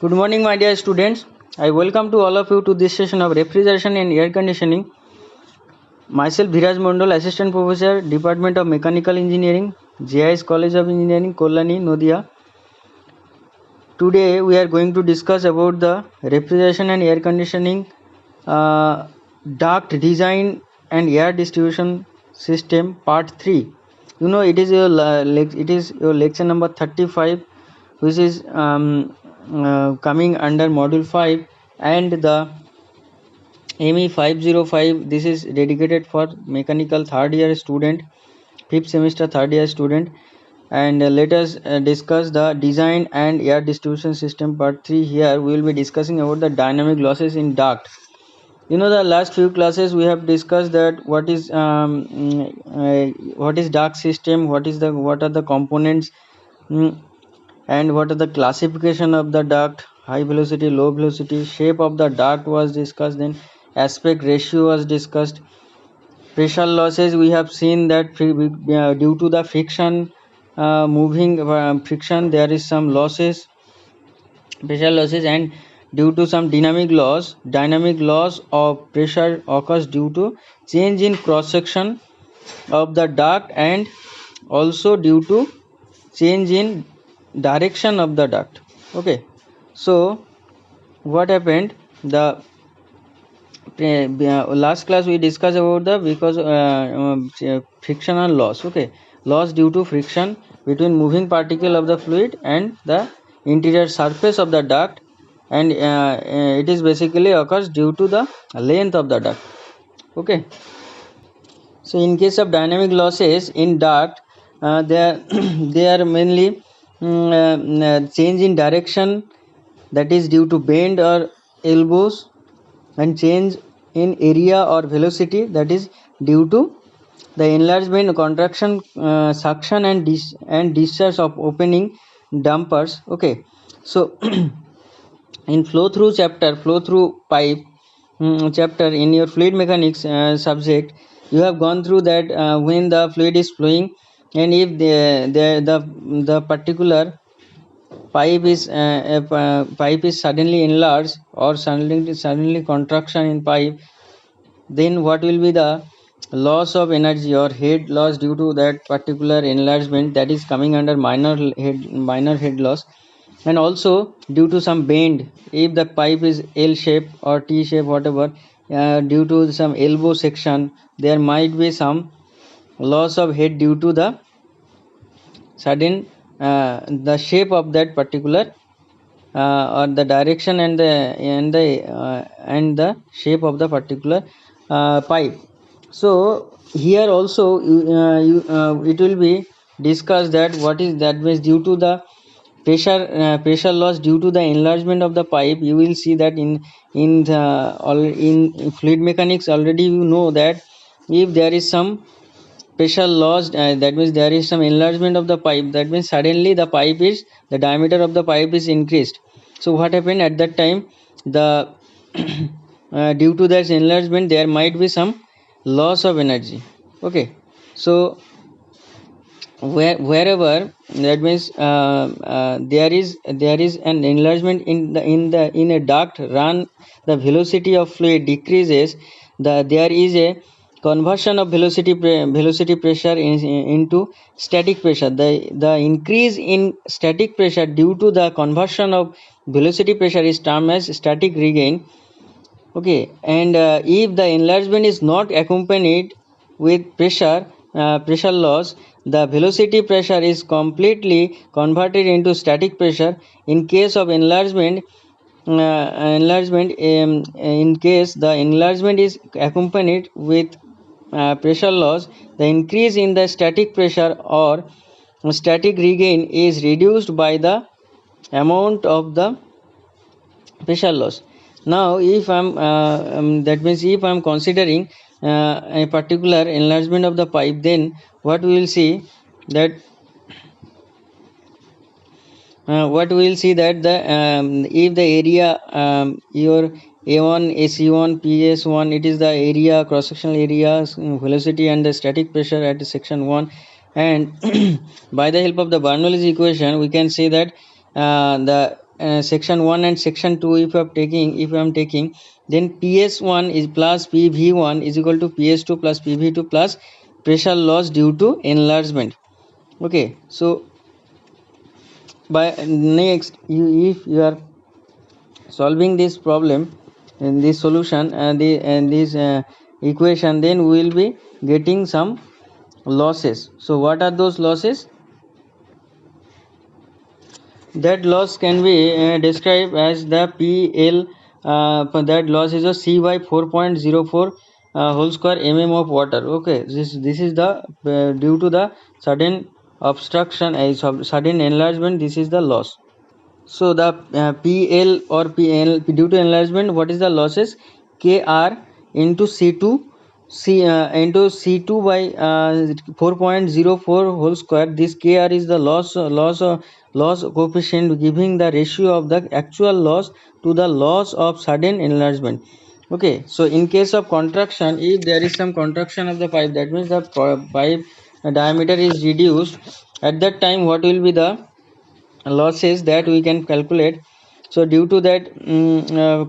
Good morning, my dear students. I welcome to all of you to this session of refrigeration and air conditioning. Myself, Viraj Mondal, Assistant Professor, Department of Mechanical Engineering, JIS College of Engineering, Kolani, Nodia. Today, we are going to discuss about the refrigeration and air conditioning duct design and air distribution system, part 3. You know, it is your lecture number 35, which is coming under module 5, and the ME 505. This is dedicated for mechanical third year student, 5th semester third year student. And let us discuss the design and air distribution system, part 3. Here we will be discussing about the dynamic losses in duct. You know, the last few classes we have discussed that what is duct system, what are the components, and what are the classification of the duct, high velocity, low velocity, shape of the duct was discussed, then aspect ratio was discussed. Pressure losses, we have seen that due to the friction, friction, there is some losses, pressure losses, and due to some dynamic loss of pressure occurs due to change in cross section of the duct, and also due to change in direction of the duct. Okay, so what happened, the last class we discussed about the frictional loss. Okay, loss due to friction between moving particle of the fluid and the interior surface of the duct, and it is basically occurs due to the length of the duct. Okay, so in case of dynamic losses in duct, they are mainly change in direction, that is due to bend or elbows, and change in area or velocity, that is due to the enlargement, contraction, suction, and discharge of opening dampers. Okay, so in flow through pipe chapter in your fluid mechanics subject, you have gone through that when the fluid is flowing, and if the particular pipe is suddenly enlarged or suddenly contraction in pipe, then what will be the loss of energy or head loss due to that particular enlargement, that is coming under minor head loss. And also due to some bend, if the pipe is L shape or T shape, whatever, due to some elbow section, there might be some loss of head due to the sudden the shape of that particular or the direction and the shape of the particular pipe. So here also it will be discussed that what is that means due to the pressure loss due to the enlargement of the pipe. You will see that in fluid mechanics already you know that if there is some pressure loss, that means there is some enlargement of the pipe, that means suddenly the diameter of the pipe is increased. So what happened at that time, the due to that enlargement there might be some loss of energy. Okay, so wherever, that means there is an enlargement in a duct run, the velocity of fluid decreases, there is a conversion of velocity pressure into static pressure. The increase in static pressure due to the conversion of velocity pressure is termed as static regain. Okay, and if the enlargement is not accompanied with pressure loss, the velocity pressure is completely converted into static pressure. In case of enlargement, in case the enlargement is accompanied with pressure loss, the increase in the static pressure or static regain is reduced by the amount of the pressure loss. Now if that means if I'm considering a particular enlargement of the pipe, then what we will see that if the area, your A1 AC1 PS1, it is the area, cross sectional area, velocity, and the static pressure at section 1, and by the help of the Bernoulli's equation we can say that the section 1 and section 2, if I am taking, then PS1 is plus PV1 is equal to PS2 plus PV2 plus pressure loss due to enlargement. Okay, so by next, if you are solving this problem in this solution and this equation, then we will be getting some losses. So what are those losses? That loss can be described as the PL. That loss is a CY 4.04 whole square mm of water. Okay, this is the due to the sudden obstruction, sudden enlargement. This is the loss. So the PL or PL due to enlargement, what is the losses? KR into C2 into C2 by 4.04 whole square. This KR is the loss coefficient, giving the ratio of the actual loss to the loss of sudden enlargement. Okay, so in case of contraction, if there is some contraction of the pipe, that means the pipe diameter is reduced. At that time, what will be the losses that we can calculate? So due to that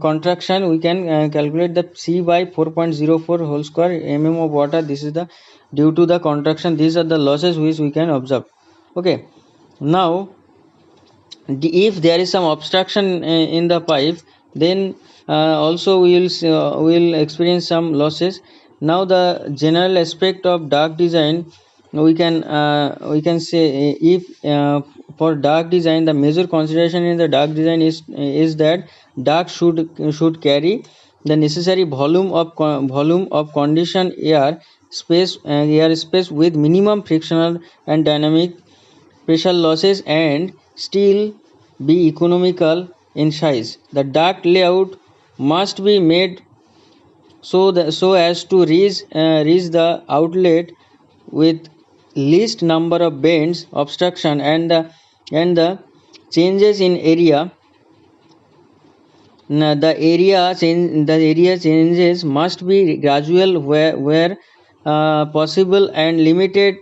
contraction, we can calculate the C by 4.04 whole square mm of water. This is the due to the contraction. These are the losses which we can observe. Okay, now if there is some obstruction in the pipe, then also we will experience some losses. Now the general aspect of duct design, we can say, if for duct design, the major consideration in the duct design is that duct should carry the necessary volume of conditioned air space with minimum frictional and dynamic pressure losses, and still be economical in size. The duct layout must be made so as to reach the outlet with least number of bends, obstruction, and the changes in area. The area changes must be gradual where possible, and limited,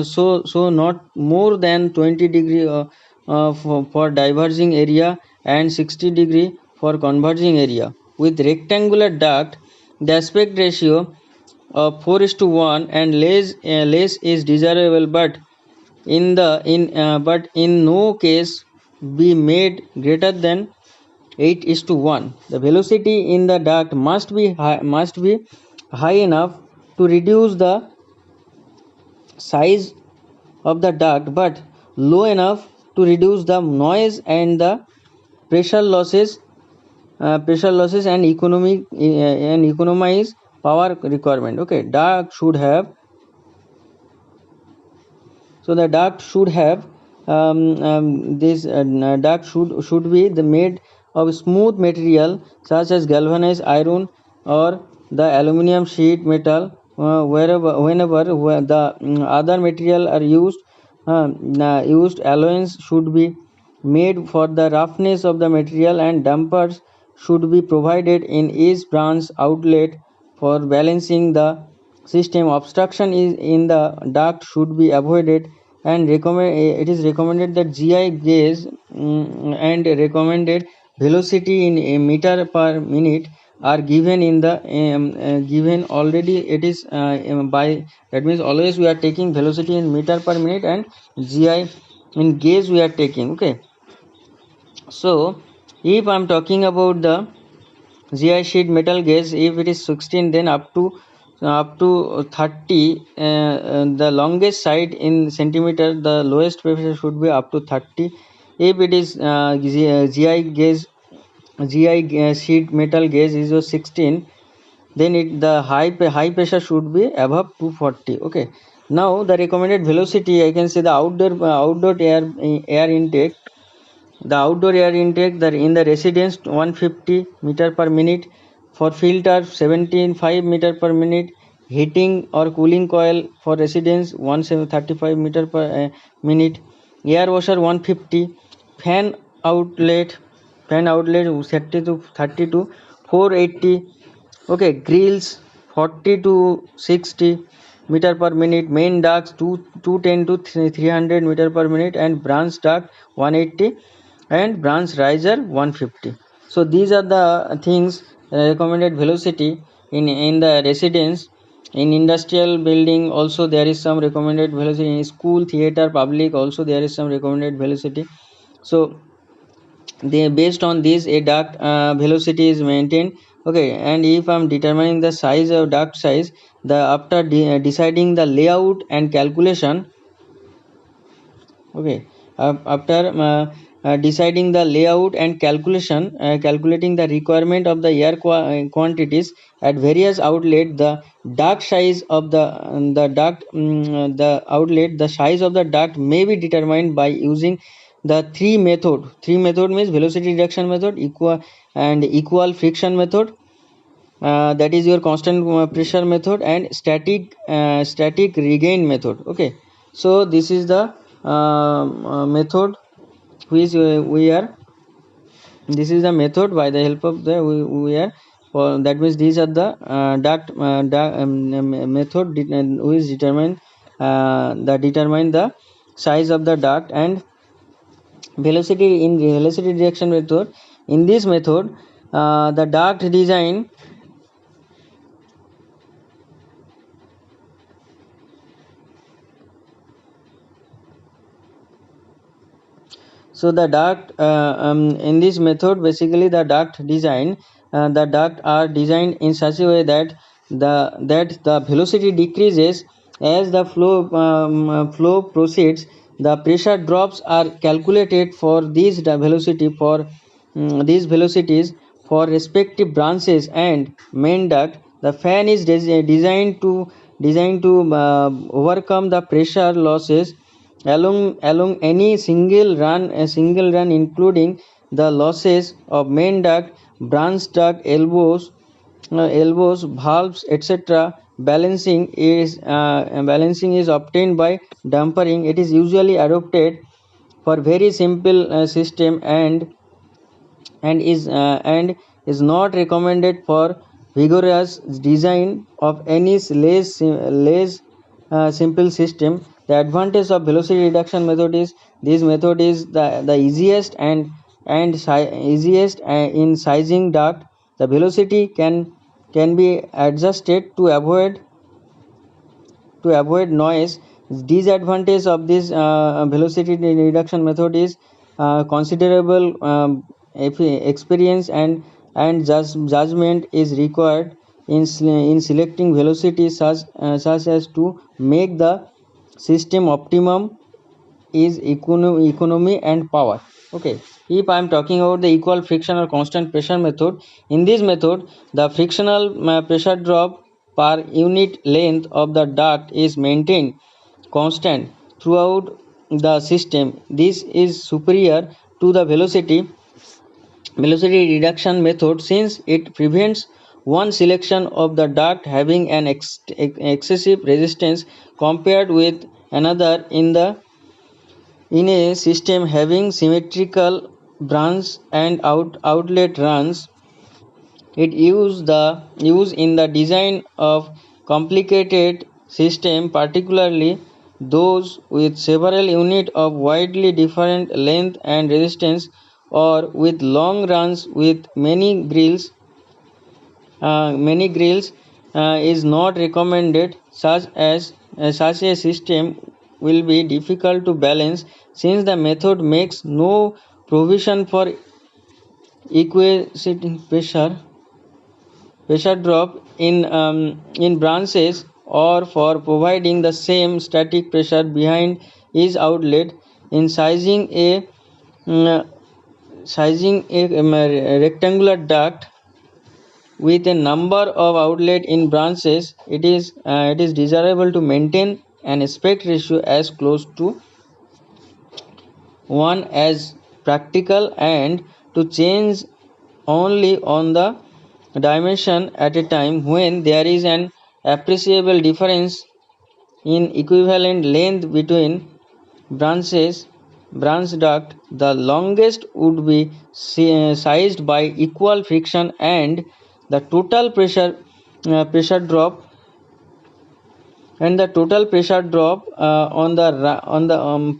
so not more than 20 degree for diverging area and 60 degree for converging area. With rectangular duct, the aspect ratio of 4:1 and less is desirable, but in no case be made greater than 8:1. The velocity in the duct must be high enough to reduce the size of the duct, but low enough to reduce the noise and the pressure losses and economize power requirement. Okay, the duct should have this duct should be made of smooth material such as galvanized iron or the aluminum sheet metal. Whenever the other material are used, alloys should be made for the roughness of the material, and dampers should be provided in each branch outlet for balancing the system. Obstruction is in the duct should be avoided, and it is recommended that GI gauge and recommended velocity in a meter per minute are given in the given already. It is by that means always we are taking velocity in meter per minute and GI in gauge we are taking. Okay, so if I am talking about the GI sheet metal gauge, if it is 16, then up to 30, the longest side in centimeter, the lowest pressure should be up to 30. If it is GI sheet metal gauge is 16, then the high pressure should be above 240. Okay, now the recommended velocity, I can say the outdoor air intake. The outdoor air intake in the residence 150 meter per minute, for filter 17.5 meter per minute, heating or cooling coil for residence 135 meter per minute, air washer 150, fan outlet 30 to 480. Okay, grills 40 to 60 meter per minute, main ducts 210 to 300 meter per minute, and branch duct 180 and branch riser 150. So these are the things, recommended velocity in the residence. In industrial building also there is some recommended velocity. In school, theater, public also there is some recommended velocity. So they, based on this, a duct velocity is maintained. Okay, and if I'm determining the size of duct size, the after deciding the layout and calculation. Okay, after deciding the layout and calculating the requirement of the air quantities at various outlet, the duct size of the outlet, the size of the duct may be determined by using the three method means velocity reduction method, equal friction method, that is your constant pressure method, and static regain method. Okay, so this is the method which we are this is the method by the help of the we are, or that means these are the method which determine the size of the duct and velocity. In velocity reduction method, in this method, the duct design, so the duct in this method, basically the duct are designed in such a way that the velocity decreases as the flow proceeds. The pressure drops are calculated for these velocities for respective branches and main duct. The fan is designed to overcome the pressure losses along any single run, including the losses of main duct, branch duct, elbows, valves, etc. Balancing is obtained by dampering. It is usually adopted for very simple system and is not recommended for vigorous design of any less simple system. The advantage of velocity reduction method is this method is the easiest easiest in sizing duct. The velocity can be adjusted to avoid noise. Disadvantage of this velocity reduction method is considerable experience and judgment is required in selecting velocity such as to make the system optimum is economy and power. Okay, if I am talking about the equal friction or constant pressure method, in this method the frictional pressure drop per unit length of the duct is maintained constant throughout the system. This is superior to the velocity reduction method since it prevents one selection of the duct having an excessive resistance compared with another in a system having symmetrical branch and outlet runs. It use in the design of complicated system, particularly those with several units of widely different length and resistance, or with long runs with many grills is not recommended. Such a system will be difficult to balance since the method makes no provision for equidistant pressure drop in branches or for providing the same static pressure behind each outlet. In mm, sizing a rectangular duct with a number of outlets in branches, it is desirable to maintain an aspect ratio as close to 1 as practical and to change only on the dimension at a time. When there is an appreciable difference in equivalent length between branch duct, the longest would be sized by equal friction and the total pressure drop on the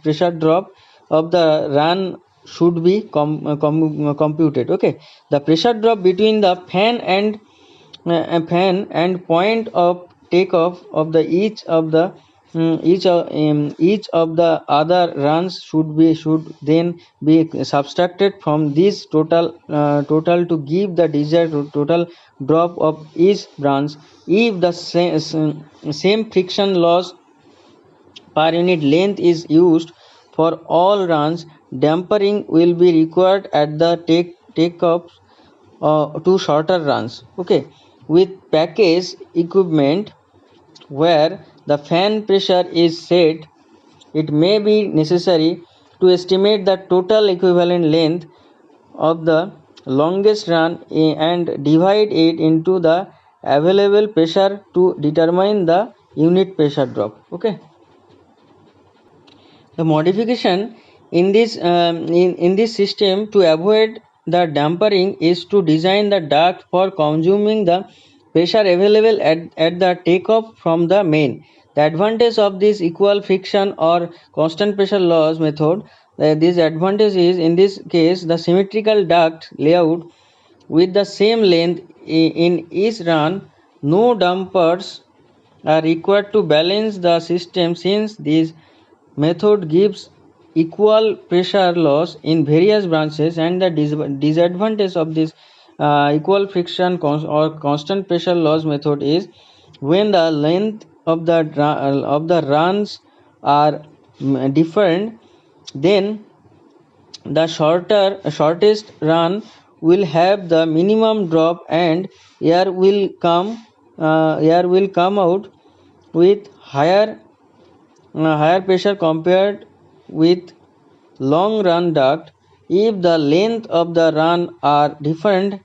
pressure drop of the run should be computed. Okay, the pressure drop between the fan and point of takeoff of the each of the other runs should then be subtracted from this total to give the desired total drop of each branch. If the same friction loss per unit length is used for all runs, dampering will be required at the takeoff to shorter runs. Okay, with package equipment where the fan pressure is set, it may be necessary to estimate the total equivalent length of the longest run and divide it into the available pressure to determine the unit pressure drop. Okay, the modification in this system to avoid the dampering is to design the duct for consuming the pressure available at the takeoff from the main. The advantage of this equal friction or constant pressure loss method, this advantage is in this case the symmetrical duct layout with the same length in each run. No dampers are required to balance the system since this method gives equal pressure loss in various branches, and the disadvantage of this equal friction or constant pressure loss method is when the length of the runs are different, then the shortest run will have the minimum drop and air will come out with higher pressure compared with long run duct. If the length of the run are different,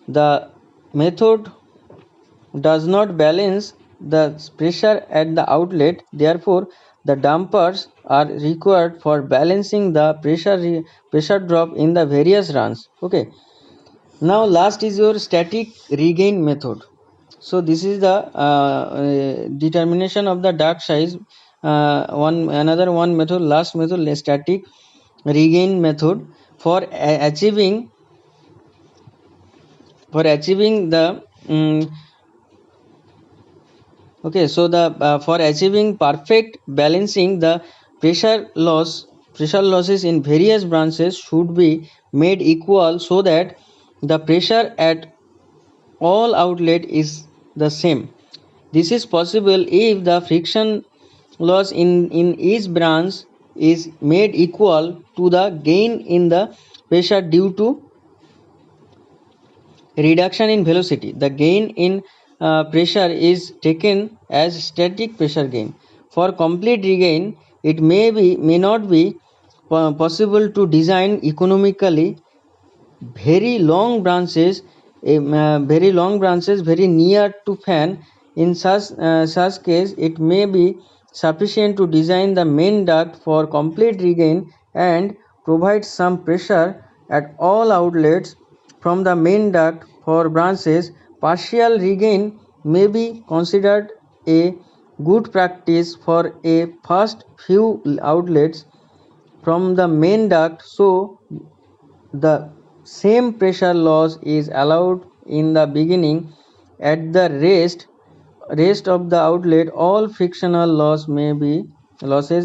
the method does not balance the pressure at the outlet. Therefore, the dampers are required for balancing the pressure drop in the various runs. Okay, now last is your static regain method. So this is the determination of the duct size. Another one method, last method, static regain method for achieving the okay. So the for achieving perfect balancing, the pressure losses in various branches should be made equal so that the pressure at all outlet is the same. This is possible if the friction loss in each branch is made equal to the gain in the pressure due to reduction in velocity. The gain in pressure is taken as static pressure gain. For complete regain, it may not be possible to design economically very long branches very near to fan. In such case, it may be sufficient to design the main duct for complete regain and provide some pressure at all outlets from the main duct. For branches, partial regain may be considered a good practice for a first few outlets from the main duct, so the same pressure loss is allowed in the beginning. At the rest of the outlet, all frictional losses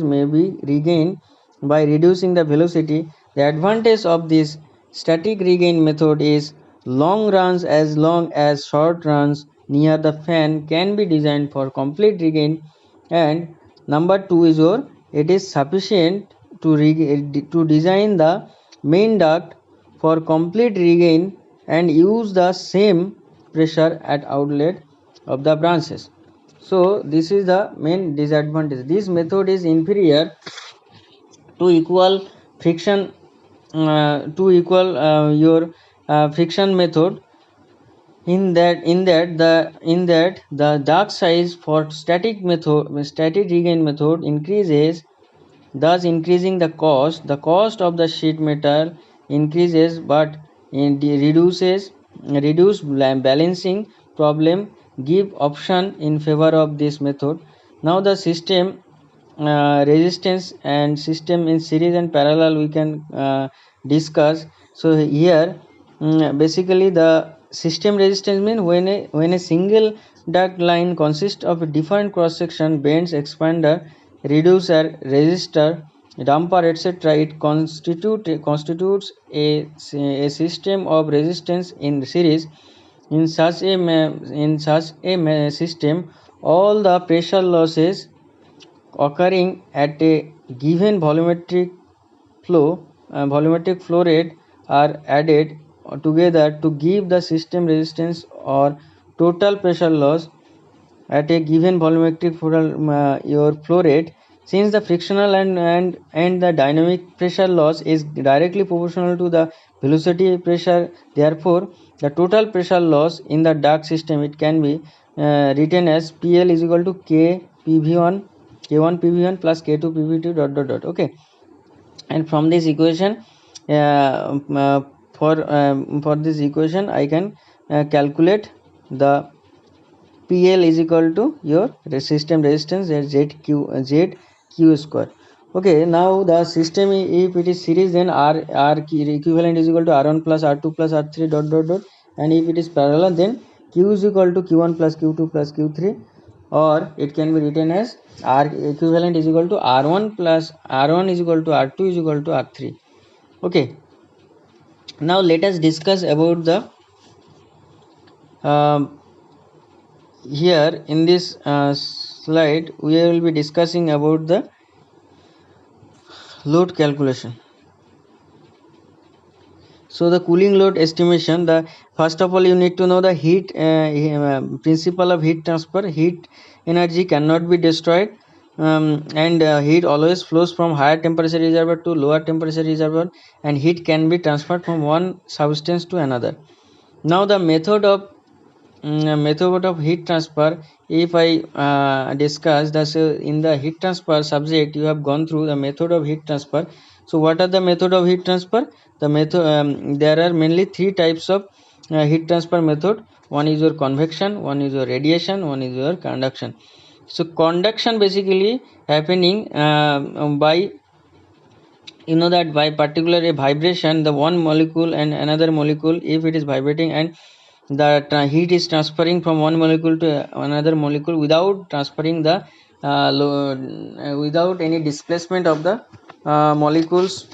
may be regained by reducing the velocity. The advantage of this static regain method is long runs as long as short runs near the fan can be designed for complete regain. And number 2 is your it is sufficient to design the main duct for complete regain and use the same pressure at outlet of the branches. So this is the main disadvantage. This method is inferior to equal friction to equal your friction method in that the duct size for static regain method increases, thus increasing the cost. The cost of the sheet metal increases, but reduced balancing problem give option in favor of this method. Now the system resistance and system in series and parallel we can discuss. So here basically the system resistance means when a single duct line consists of a different cross section, bends, expander, reducer, resistor, damper, etc. It constitutes a system of resistance in series. In such a system, all the pressure losses occurring at a given volumetric flow rate are added together to give the system resistance or total pressure loss at a given volumetric flow rate. Since the frictional and the dynamic pressure loss is directly proportional to the velocity pressure, therefore the total pressure loss in the duct system, it can be written as PL is equal to K PV1 K1 PV1 plus K2 PV2 dot dot dot. Okay, and from this equation for this equation I can calculate the PL is equal to your system resistance at ZQ square. Okay, now the system, if it is series, then R equivalent is equal to R1 plus R2 plus R3 dot dot dot, and if it is parallel, then Q is equal to Q1 plus Q2 plus Q3, or it can be written as R equivalent is equal to R1 plus R1 is equal to R2 is equal to R3. Okay, now let us discuss about the here in this slide we will be discussing about the load calculation. So the cooling load estimation, the first of all you need to know the heat principle of heat transfer. Heat energy cannot be destroyed, and heat always flows from higher temperature reservoir to lower temperature reservoir, and heat can be transferred from one substance to another. Now the method of heat transfer, if I discuss that, so in the heat transfer subject you have gone through the method of heat transfer. So what are the method of heat transfer? The method, there are mainly three types of heat transfer method. One is your convection, one is your radiation, one is your conduction. So conduction basically happening by, you know that by particular a vibration, the one molecule and another molecule, if it is vibrating and the heat is transferring from one molecule to another molecule without transferring the without any displacement of the molecules,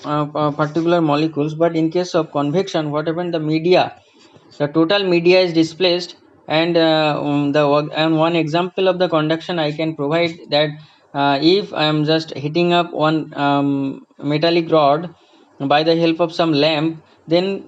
particular molecules. But in case of convection, what happened, the total media is displaced, and and one example of the conduction I can provide that if I am just heating up one metallic rod by the help of some lamp, then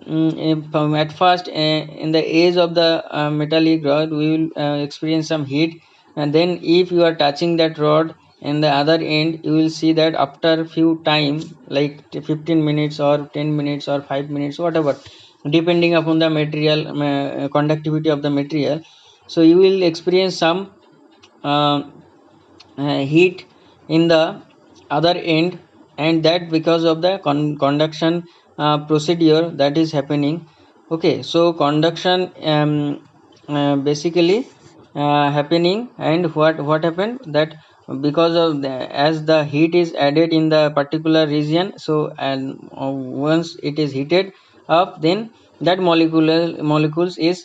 at first in the edge of the metallic rod we will experience some heat, and then if you are touching that rod in the other end, you will see that after few time, like 15 minutes or 10 minutes or 5 minutes, whatever, depending upon the material conductivity of the material, so you will experience some uh, heat in the other end, and that because of the conduction procedure that is happening. Okay, so conduction basically happening, and what happened that because of as the heat is added in the particular region, so and once it is heated up, then that molecules is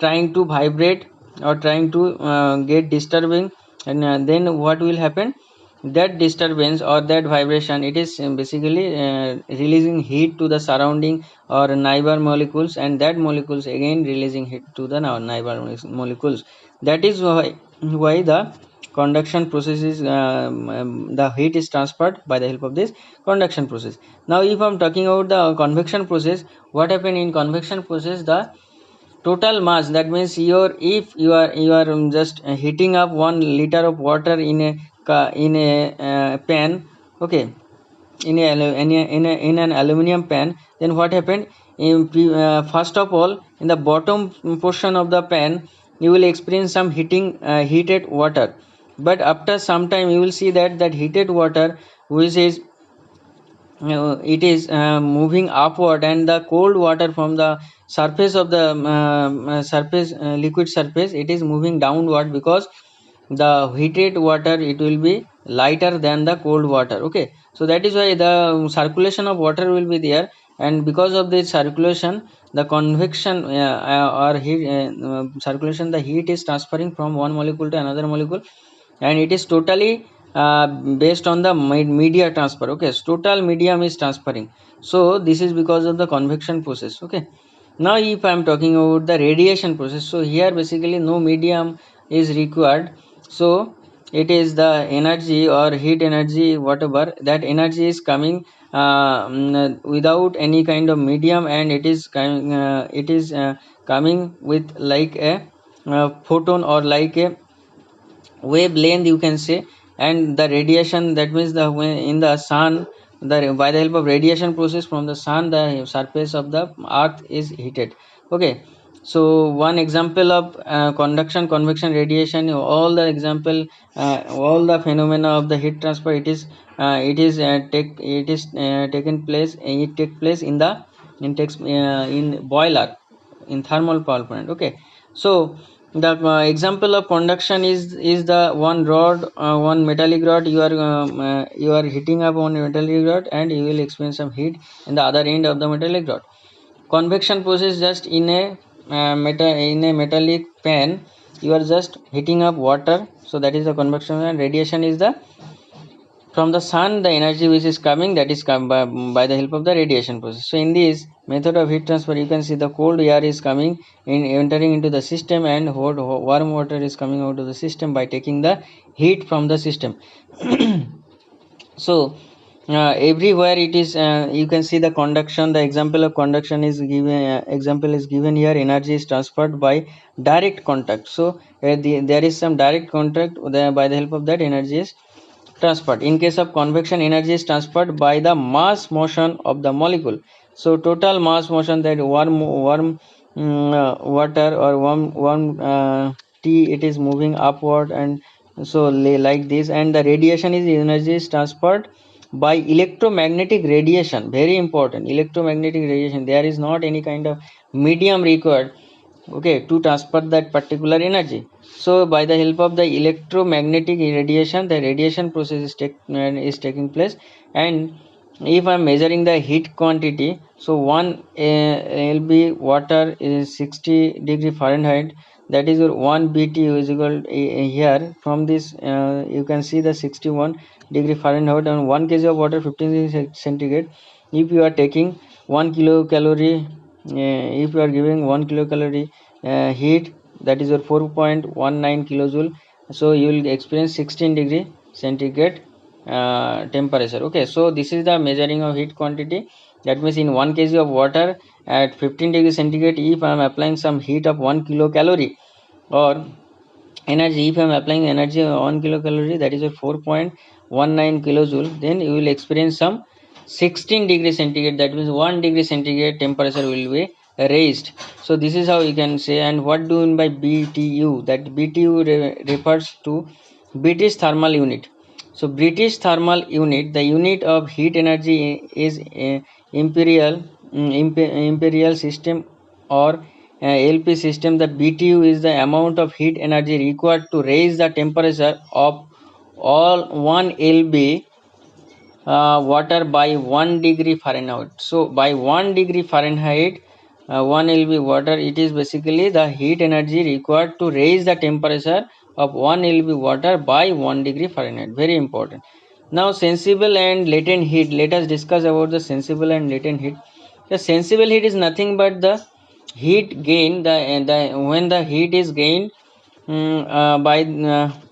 trying to vibrate or trying to get disturbing, and then what will happen, that disturbance or that vibration, it is basically releasing heat to the surrounding or neighbor molecules, and that molecules again releasing heat to the neighbor molecules. That is why the conduction process is the heat is transferred by the help of this conduction process. Now if I'm talking about the convection process, what happen in convection process, the total mass, that means your, if you are just heating up 1 liter of water in a pan, okay, in an aluminum pan, then what happened, first of all in the bottom portion of the pan you will experience some heated water, but after some time you will see that heated water which is it is moving upward, and the cold water from the surface of the surface liquid surface, it is moving downward, because the heated water, it will be lighter than the cold water. Okay, so that is why the circulation of water will be there, and because of this circulation, the convection or heat circulation, the heat is transferring from one molecule to another molecule, and it is totally based on the media transfer. Okay, so total medium is transferring, so this is because of the convection process. Okay, now if I am talking about the radiation process, so here basically no medium is required, so it is the energy or heat energy, whatever that energy is coming without any kind of medium, and it is coming with like a photon or like a wavelength, you can say. And the radiation, that means the when in the sun, the by the help of radiation process from the sun, the surface of the earth is heated. Okay, so one example of convection, radiation, all the example, all the phenomena of the heat transfer, taken place, it take place in the in boiler, in thermal power plant. Okay, so the example of conduction is the one rod, one metallic rod, you are heating up one metallic rod, and you will experience some heat in the other end of the metallic rod. Convection process, just in a metallic pan, you are just heating up water, so that is the convection. And radiation is the from the sun, the energy which is coming, that is come by the help of the radiation process. So in this method of heat transfer, you can see the cold air is coming in, entering into the system, and warm water is coming out of the system by taking the heat from the system. So everywhere it is, you can see the conduction. The example of conduction is given, here. Energy is transferred by direct contact. So there is some direct contact there, by the help of that energy is transferred. In case of convection, energy is transferred by the mass motion of the molecule. So total mass motion, that warm water or warm tea, it is moving upward, and so like this. And the radiation is energy is transferred by electromagnetic radiation. Very important, electromagnetic radiation. There is not any kind of medium required, okay, to transfer that particular energy. So by the help of the electromagnetic radiation, the radiation process is taking place. And if I am measuring the heat quantity, so 1 lb water is 60 degree Fahrenheit, that is your 1 BTU is equal here from this, you can see the 61 degree Fahrenheit, and 1 kg of water 15 degree centigrade. If you are taking 1 kilocalorie, if you are giving 1 kilocalorie heat, that is your 4.19 kilojoule, so you will experience 16 degree centigrade temperature. Okay, so this is the measuring of heat quantity. That means in 1 kg of water at 15 degree centigrade, if I am applying some heat of 1 kilocalorie, or energy, if I am applying energy of 1 kilocalorie, that is a 4.19 kilojoule, then you will experience some 16 degree centigrade. That means 1 degree centigrade temperature will be raised. So this is how you can say. And what do you mean by BTU? That BTU refers to British thermal unit. So British thermal unit, the unit of heat energy is imperial imperial system or LP system. The BTU is the amount of heat energy required to raise the temperature of all 1 lb water by 1 degree Fahrenheit. So by 1 degree Fahrenheit, 1 lb water, it is basically the heat energy required to raise the temperature of 1 lb water by 1 degree Fahrenheit. Very important. Now sensible and latent heat. Let us discuss about the sensible and latent heat. The sensible heat is nothing but the heat gain, the when the heat is gained by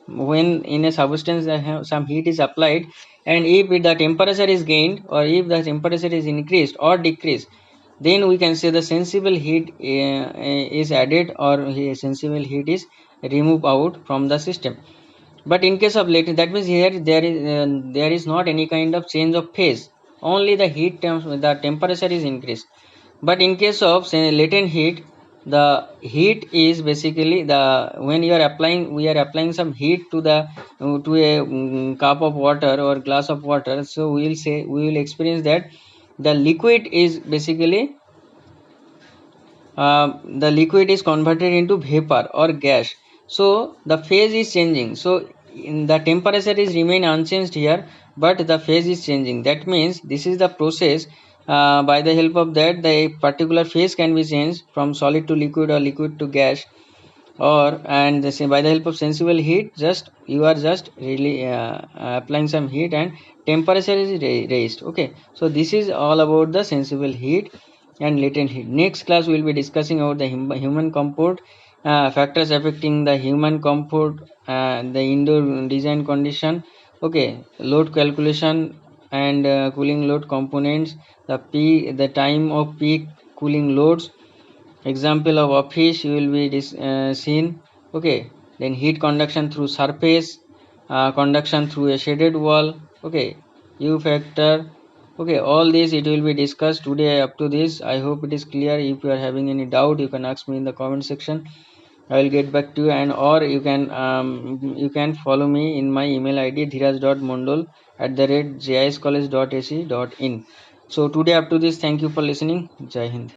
when in a substance some heat is applied, and if the temperature is gained, or if the temperature is increased or decreased, then we can say the sensible heat is added, or sensible heat is removed out from the system. But in case of latent, that means here there is not any kind of change of phase, only the the temperature is increased. But in case of say latent heat, the heat is basically the when you are applying we are applying some heat to the to a cup of water or glass of water, so we will experience that the liquid is basically the liquid is converted into vapor or gas, so the phase is changing. So the temperature is remain unchanged here, but the phase is changing. That means this is the process. By the help of that, the particular phase can be changed from solid to liquid or liquid to gas, or and by the help of sensible heat, just you are just really applying some heat and temperature is raised. Okay, so this is all about the sensible heat and latent heat. Next class we will be discussing about the human comfort, factors affecting the human comfort, the indoor design condition. Okay, load calculation and cooling load components, the time of peak cooling loads, example of office you will be seen. Okay, then heat conduction through surface, conduction through a shaded wall. Okay, U factor. Okay, all this it will be discussed today. Up to this, I hope it is clear. If you are having any doubt, you can ask me in the comment section. I will get back to you, and or you can follow me in my email ID dhiraj.mondol@jiscollege.ac.in. So today up to this, thank you for listening. Jai Hind.